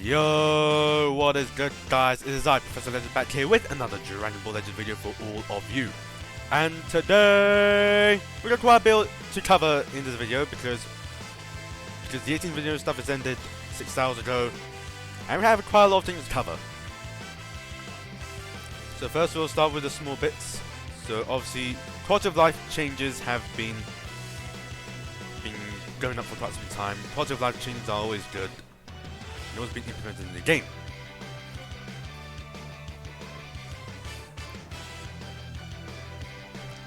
Yo, what is good, guys? It is I, Professor Legend, back here with another Dragon Ball Legend video for all of you. And today, we got quite a bit to cover in this video because the 18th video stuff has ended 6 hours ago, and we have quite a lot of things to cover. So first we'll start with the small bits. So obviously, quality of life changes have been going up for quite some time. Quality of life changes are always good. It was being implemented in the game.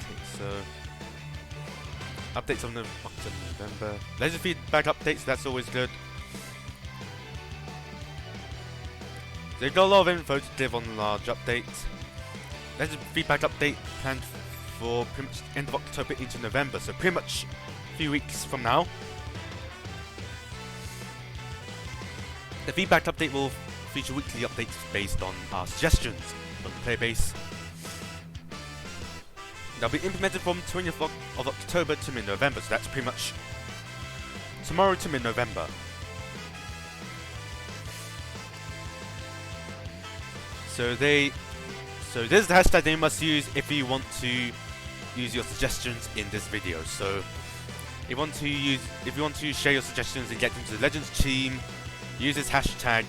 Okay, so updates on the October, November. Legend feedback updates, that's always good. They've got a lot of info to give on the large updates. Legend feedback update planned for pretty much end of October into November, so pretty much a few weeks from now. The feedback update will feature weekly updates based on our suggestions from the player base. They'll be implemented from 20th of October to mid-November, so that's pretty much tomorrow to mid-November. So this is the hashtag they must use if you want to use your suggestions in this video. So if you want to share your suggestions and get into the Legends team, use this hashtag,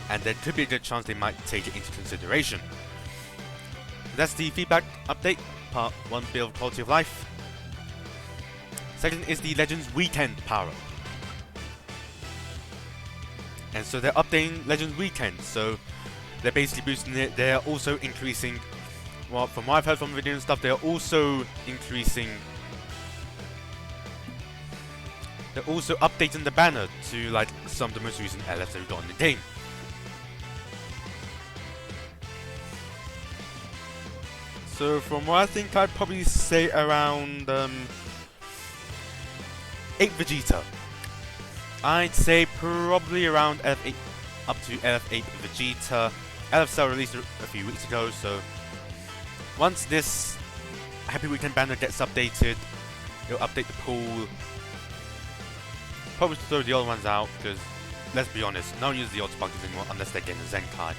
and there could be a good chance they might take it into consideration. That's the feedback update, part 1 build quality of life. Second is the Legends Weekend power-up. And so they're updating Legends Weekend, so they're basically boosting it. They're also increasing, well, from what I've heard from the video and stuff, they're also increasing. They're also updating the banner to like some of the most recent LFs we've got in the game. So from what I think, I'd probably say around 8 Vegeta. I'd say probably around LF8 up to LF8 Vegeta. LF Cell released a few weeks ago, so once this Happy Weekend banner gets updated, it'll update the pool. Probably throw the old ones out because, let's be honest, no one uses the old sparklers anymore unless they're getting a Zen card.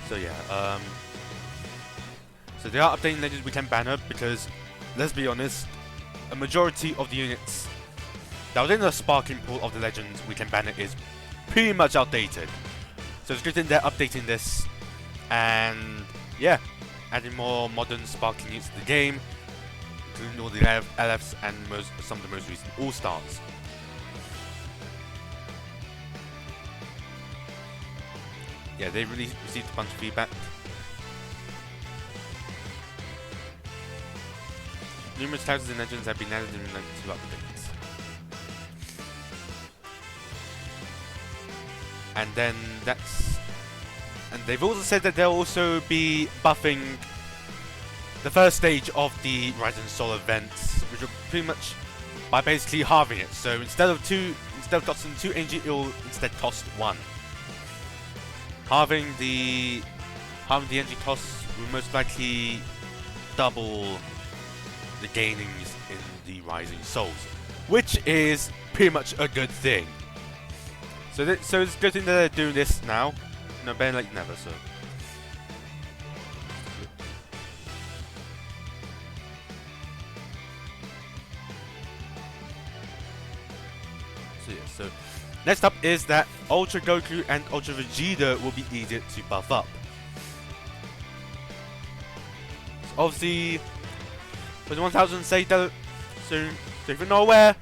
So yeah, so they are updating Legends Weekend banner because, let's be honest, a majority of the units that was in the sparkling pool of the Legends Weekend banner is pretty much outdated. So it's good that they're updating this, and yeah, adding more modern sparkling units to the game, including all the LFs and some of the most recent All-Stars. Yeah, they received a bunch of feedback. Numerous characters and legends have been added in like 2 updates. And then they've also said that they'll also be buffing the first stage of the Rise and Soul events, which will pretty much by basically halving it. So instead of costing 2 energy, it will instead cost 1. Halving the energy costs will most likely double the gainings in the Rising Souls, which is pretty much a good thing. So it's a good thing that they're doing this now. No, better late than never. So yeah. So next up is that Ultra Goku and Ultra Vegeta will be easier to buff up. So obviously, for the 1000 say that, so if you're not aware,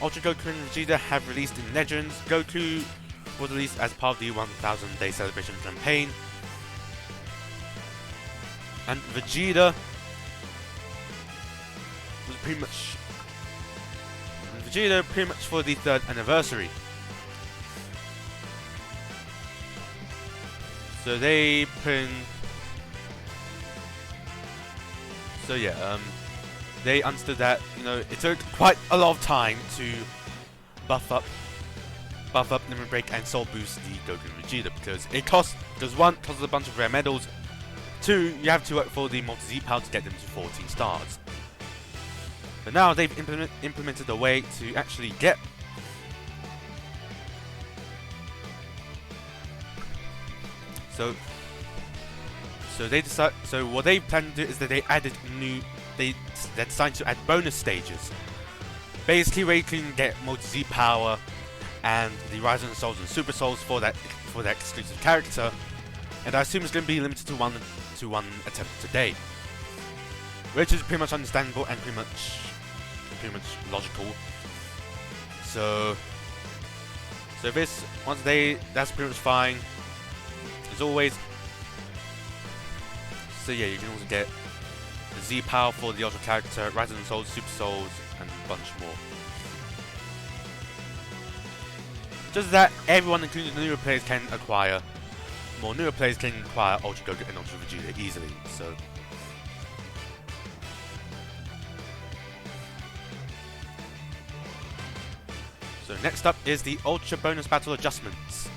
Ultra Goku and Vegeta have released in Legends. Goku was released as part of the 1000 day celebration campaign, and Vegeta was pretty much for the 3rd anniversary. So they put in, so yeah, they understood that, you know, it took quite a lot of time to buff up Limit Break and Soul Boost the Goku and Vegeta, because it costs, one, costs a bunch of rare medals, 2, you have to work for the multi-Z power to get them to 14 stars. But now they've implemented a way to actually get So they decide. So what they plan to do is that they added they decided to add bonus stages, basically where you can get multi-Z power and the Rising Souls and Super Souls for that exclusive character, and I assume it's going to be limited to one attempt a day, which is pretty much understandable and pretty much logical. So that's pretty much fine as always. So yeah, you can also get the Z power for the Ultra character, Rising Souls, Super Souls, and a bunch more. Just that everyone, including the newer players, can acquire. More newer players can acquire Ultra Goku and Ultra Vegeta easily. So next up is the Ultra Bonus Battle adjustments.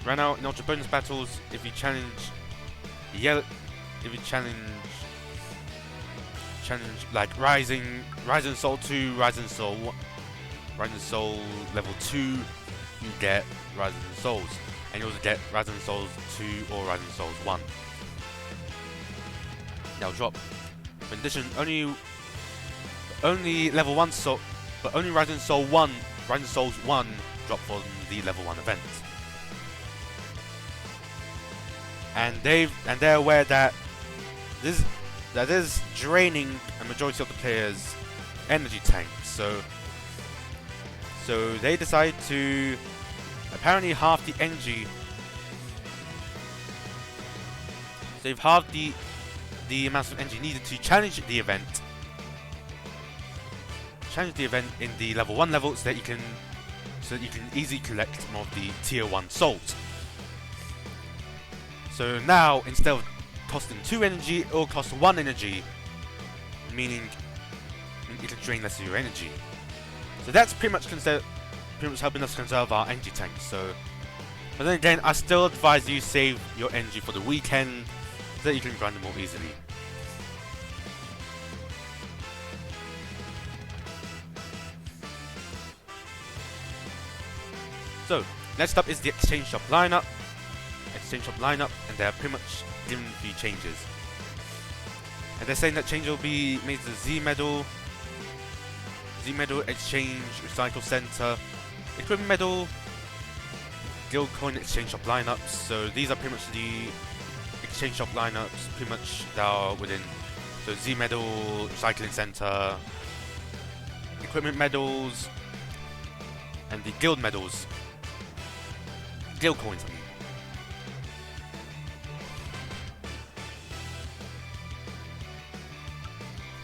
Right now in Ultra Bonus Battles, if you challenge like Rising Soul 2, Rising Soul level 2, you get Rising Souls, and you also get Rising Souls 2 or Rising Souls 1. They'll drop. In addition, only level 1 soul, but only Rising Souls 1 drop from the level 1 event. And they're aware that this is draining a majority of the players' energy tank. So they decide to apparently halve the energy. So they've halved the amount of energy needed to challenge the event. Challenge the event in the level 1 level so that you can easily collect more of the tier 1 souls. So now, instead of costing 2 energy, it will cost 1 energy, meaning it'll drain less of your energy. So that's pretty much helping us conserve our energy tanks. So, but then again, I still advise you save your energy for the weekend so that you can grind them more easily. So next up is the Exchange Shop lineup. And they're pretty much giving a few changes. And they're saying that change will be made to the Z Medal, Exchange, Recycle Center, Equipment Medal, Guild Coin Exchange Shop lineups. So these are pretty much the Exchange Shop lineups, pretty much that are within. So Z Medal, Recycling Center, Equipment Medals, and the Guild Medals. Guild Coins, I mean.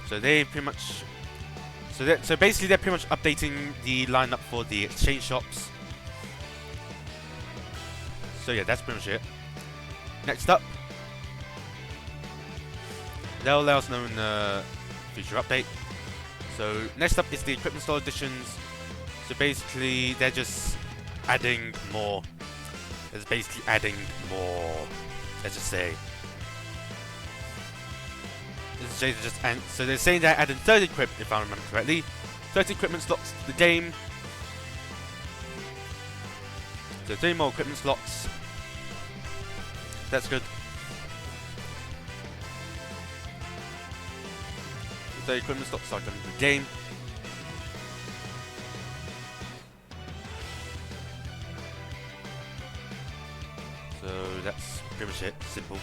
So they pretty much, so basically they're pretty much updating the lineup for the exchange shops. So yeah, that's pretty much it. Next up, they'll let us know in the future update. So next up is the equipment store additions. So basically they're just adding more. Let's just say. So they're saying they're adding 30 equipment, if I remember correctly. 30 equipment slots to the game. So 3 more equipment slots. That's good. 30 equipment slots are coming to the game. So that's pretty much it. Simple.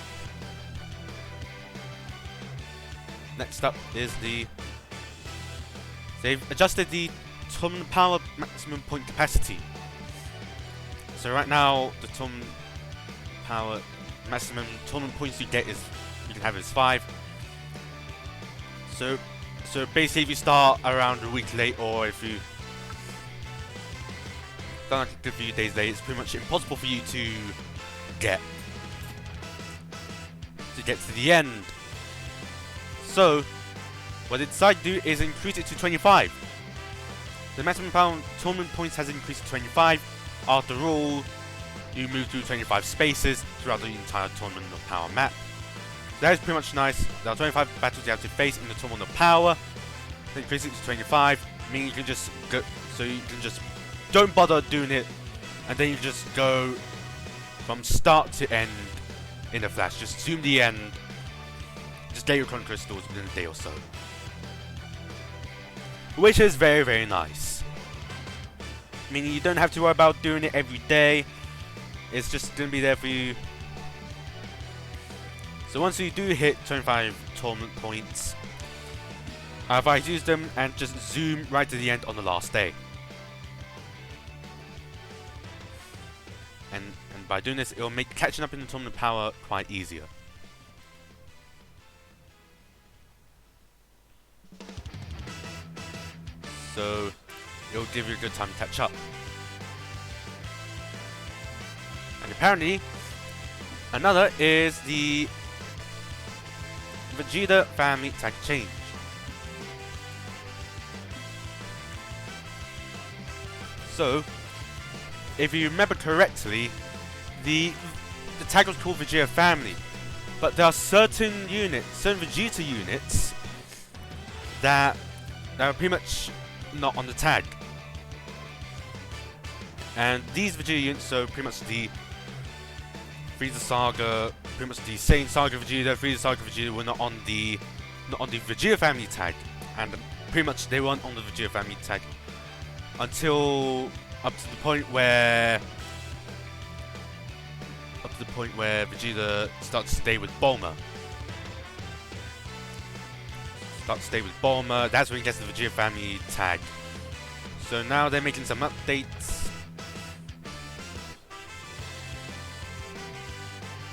Next up is they've adjusted the tournament power maximum point capacity. So right now the tournament power maximum tournament points you can have is 5. So basically if you start around a week late, or if you start like a few days late, it's pretty much impossible for you to get to the end. So what they decided to do is increase it to 25. The maximum power tournament points has increased to 25. After all, you move through 25 spaces throughout the entire Tournament of Power map. So that is pretty much nice. There are 25 battles you have to face in the Tournament of Power. Then increase it to 25, meaning you can just go, so you can just don't bother doing it, and then you just go from start to end in a flash. Just zoom the end. Just get your chrono crystals within a day or so. Which is very, very nice. Meaning you don't have to worry about doing it every day. It's just going to be there for you. So once you do hit 25 tournament points, I advise use them and just zoom right to the end on the last day. And by doing this, it will make catching up in the tournament power quite easier. So it will give you a good time to catch up. And apparently, another is the Vegeta family tag change. So, if you remember correctly, the tag was called Vegeta family, but there are certain units, certain Vegeta units that are pretty much not on the tag. And these Vegeta units, so pretty much the Frieza Saga, pretty much the Saiyan Saga Vegeta, Frieza Saga Vegeta were not on the Vegeta family tag, and pretty much they weren't on the Vegeta family tag until up to the point where Vegeta starts to stay with Bulma. That's when he gets the Vegeta family tag. So now they're making some updates.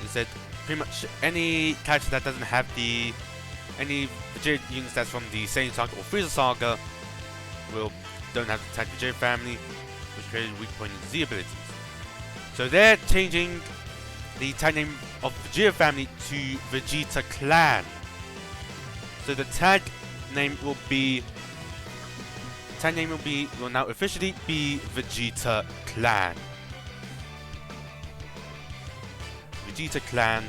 Instead, pretty much any character that doesn't have any Vegeta units that's from the Saiyan Saga or Frieza Saga don't have the tag Vegeta family, which created weak point in Z abilities. So they're changing the tag name of Vegeta family to Vegeta Clan. So the tag name will now officially be Vegeta Clan. Vegeta Clan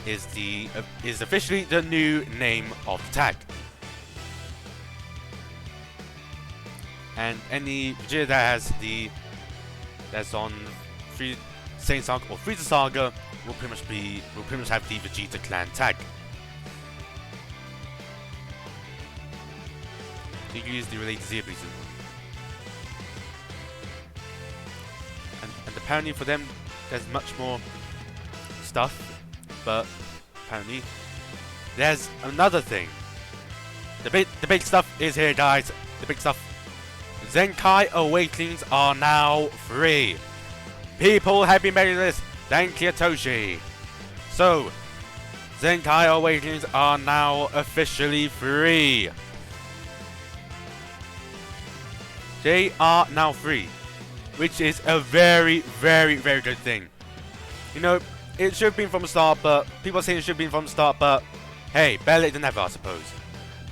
is officially the new name of the tag. And any Vegeta that's on Saiyan Saga or Frieza Saga will pretty much have the Vegeta Clan tag. So you can use the related Z abilities. And apparently for them there's much more stuff, but apparently there's another thing. The big stuff is here, guys. The big stuff. Zenkai Awakenings are now free. People have been making this. Thank you, Toshi. So, Zenkai Awakenings are now officially free. They are now free, which is a very, very, very good thing. You know, it should have been from the start, but people are saying it should have been from the start, but hey, better late than never, I suppose.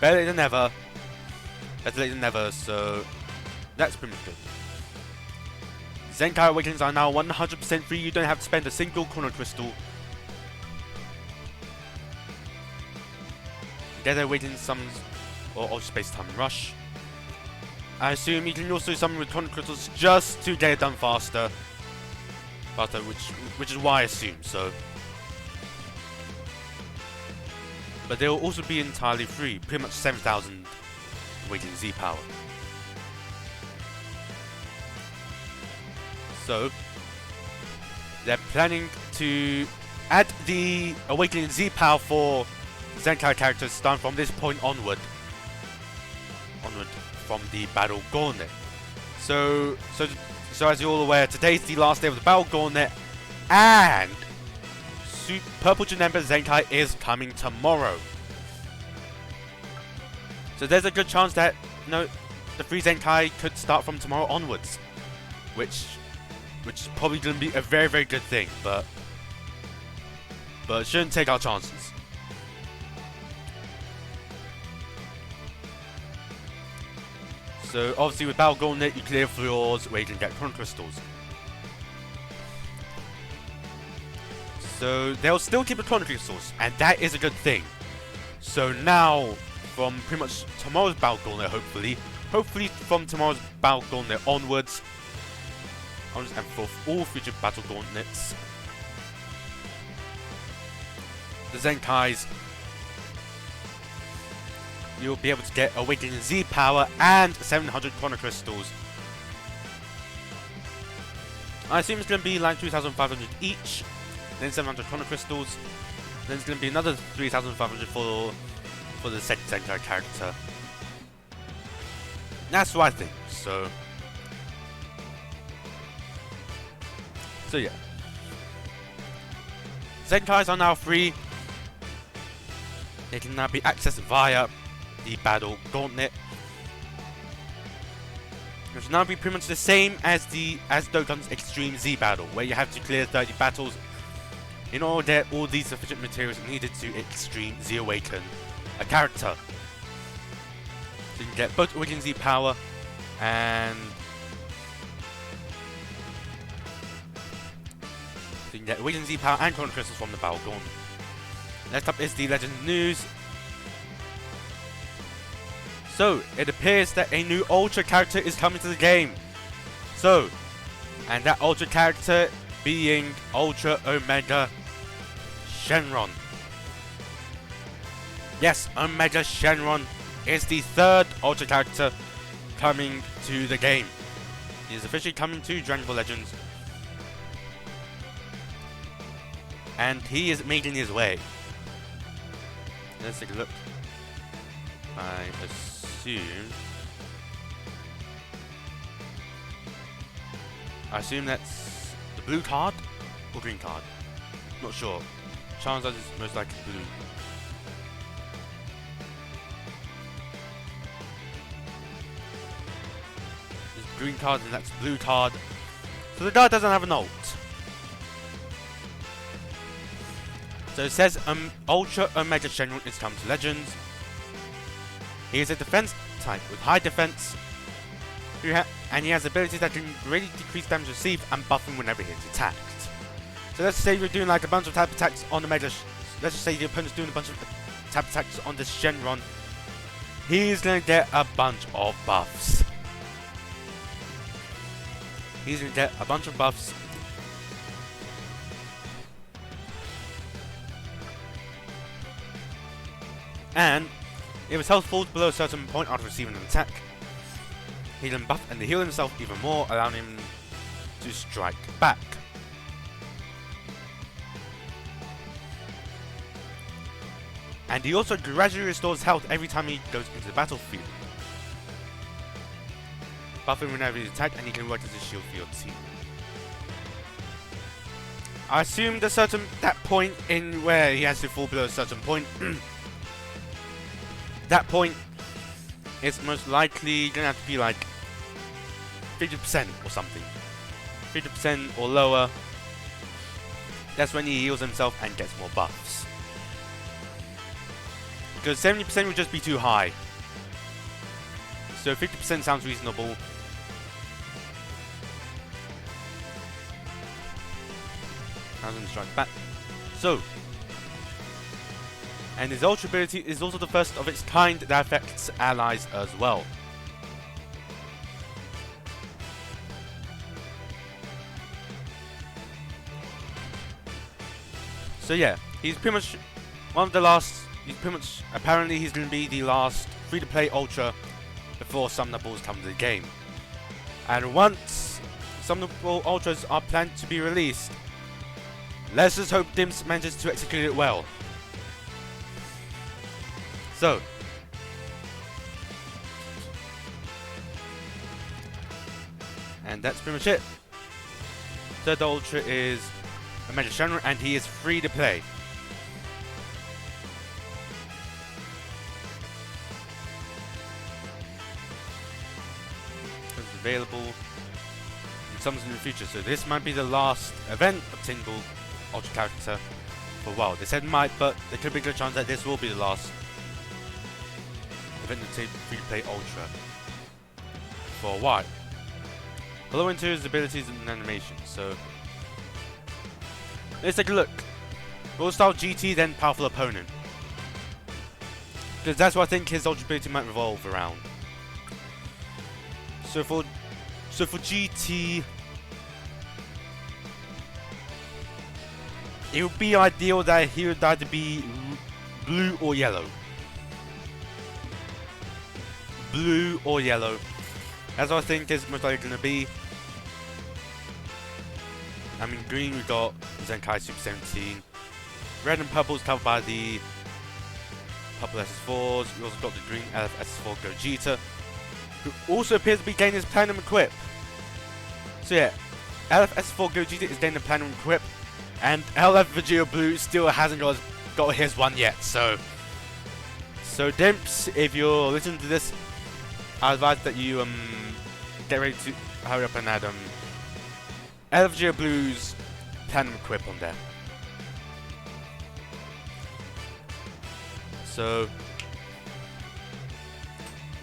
Better late than never. Better late than never, so that's pretty much good. Zenkai Awakenings are now 100% free. You don't have to spend a single chrono crystal. Get Awakening summons or Space Time Rush. I assume you can also summon with chrono crystals just to get it done faster. Which is why I assume so. But they will also be entirely free, pretty much 7,000 Awakening Z power. So they're planning to add the Awakening Z power for Zenkai characters starting from this point onward from the Battle Gauntlet. So as you're all aware, today's the last day of the Battle Gauntlet, and Purple Janemba Zenkai is coming tomorrow. So there's a good chance that the free Zenkai could start from tomorrow onwards, which is probably going to be a very, very good thing, but shouldn't take our chances. So obviously with Battle Gauntlet you clear floors where you can get chrono crystals. So they'll still keep the chrono crystals, and that is a good thing. So now from pretty much tomorrow's Battle Gauntlet, hopefully from tomorrow's Battle Gauntlet onwards, and for all future Battle Gauntlets, the Zenkais, you'll be able to get Awakening Z power and 700 Chrono Crystals. I assume it's going to be like 2,500 each, then 700 Chrono Crystals, then it's going to be another 3,500 for the second Zenkai character. That's what I think, so yeah. Zenkais are now free. They can now be accessed via the Battle Gauntlet, which will now be pretty much the same as Dokkan's Extreme Z Battle, where you have to clear 30 battles in order to get all these sufficient materials needed to Extreme Z Awaken a character. So you can get both Awakening Z power and Chrono Crystals from the Battle Gauntlet. Next up is the Legends news. So, it appears that a new Ultra character is coming to the game. So, and that Ultra character being Ultra Omega Shenron. Yes, Omega Shenron is the third Ultra character coming to the game. He is officially coming to Dragon Ball Legends. And he is making his way. Let's take a look. I assume that's the blue card or green card. Not sure. Chances are it's most likely blue. There's green card and that's blue card. So the guy doesn't have an ult. So it says Ultra Omega Shenron is coming to Legends. He is a defense type with high defense, and he has abilities that can really decrease damage received and buff him whenever he is attacked. So let's say you're doing like a bunch of tap attacks on the Let's just say the opponent's doing a bunch of tap attacks on this Shenron. He's going to get a bunch of buffs. He's going to get a bunch of buffs. And if his health falls below a certain point after receiving an attack, he can buff and heal himself even more, allowing him to strike back. And he also gradually restores health every time he goes into the battlefield, buffing whenever he's attacked, and he can work as a shield for your team. I assume that point in where he has to fall below a certain point that point is most likely gonna have to be like 50% or something. 50% or lower. That's when he heals himself and gets more buffs. Because 70% would just be too high. So 50% sounds reasonable. Doesn't strike back. So, and his Ultra ability is also the first of its kind that affects allies as well. So yeah, he's pretty much one of the last, apparently he's going to be the last free-to-play Ultra before Summoner Balls come to the game. And once Summoner Ball Ultras are planned to be released, let's just hope Dims manages to execute it well. So, and that's pretty much it. Third Ultra is Omega Shenron, and he is free to play. It's available in some in the future, so this might be the last event obtainable Ultra character for a while. They said might, but there could be a good chance that this will be the last event to free to play Ultra for a while. Below into his abilities and animations, so let's take a look. Raw Style GT, then Powerful Opponent, because that's what I think his Ultra ability might revolve around. So for GT, it would be ideal that he would either be blue or yellow. Blue or yellow. As I think is most likely going to be. I mean, green we got Zenkai Super 17. Red and purple is covered by the purple SS4s. We also got the green LF SS4 Gogeta, who also appears to be gaining his platinum equip. So yeah, LF SS4 Gogeta is gaining the platinum equip, and LF Vegeta Blue still hasn't got his one yet. So Dimps, if you're listening to this, I advise that you get ready to hurry up and add LF Vegeta Blue's platinum equip on there. So,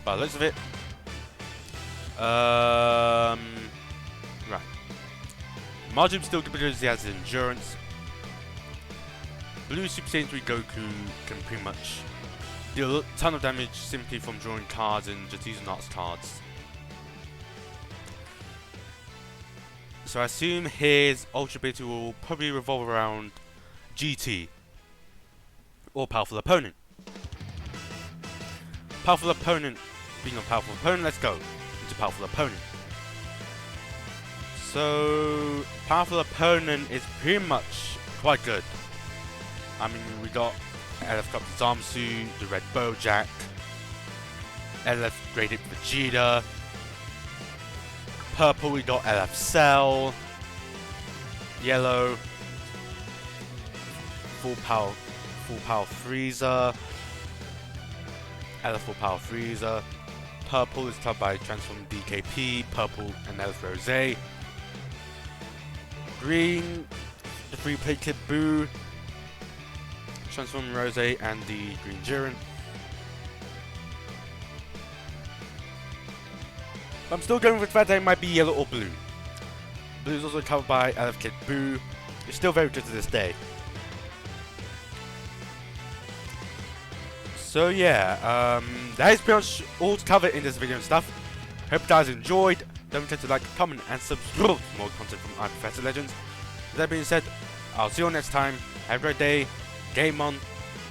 by the looks of it, right. Majin still good because he has his endurance. Blue Super Saiyan 3 Goku can pretty much deal a ton of damage simply from drawing cards and just using arts cards. So I assume his Ultra ability will probably revolve around GT or Powerful Opponent. Powerful Opponent, being a Powerful Opponent, let's go into Powerful Opponent. So, Powerful Opponent is pretty much quite good. I mean, we got LF Captain Zamsu, the Red Bojack, LF Graded Vegeta. Purple, we got LF Cell. Yellow, Full Power Frieza. LF Full Power Frieza. Purple is covered by Transform DKP, Purple and LF Rose. Green, the Free Play Kid Boo, Transform Rose and the Green Jiren. But I'm still going with the fact that it might be yellow or blue. Blue is also covered by LF Kid Boo. It's still very good to this day. So yeah, that is pretty much all to cover in this video and stuff. Hope you guys enjoyed. Don't forget to like, comment and subscribe for more content from Professor Legends. With that being said, I'll see you all next time. Have a great day. Game on.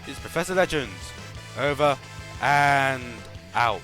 It's Professor Legends. Over and out.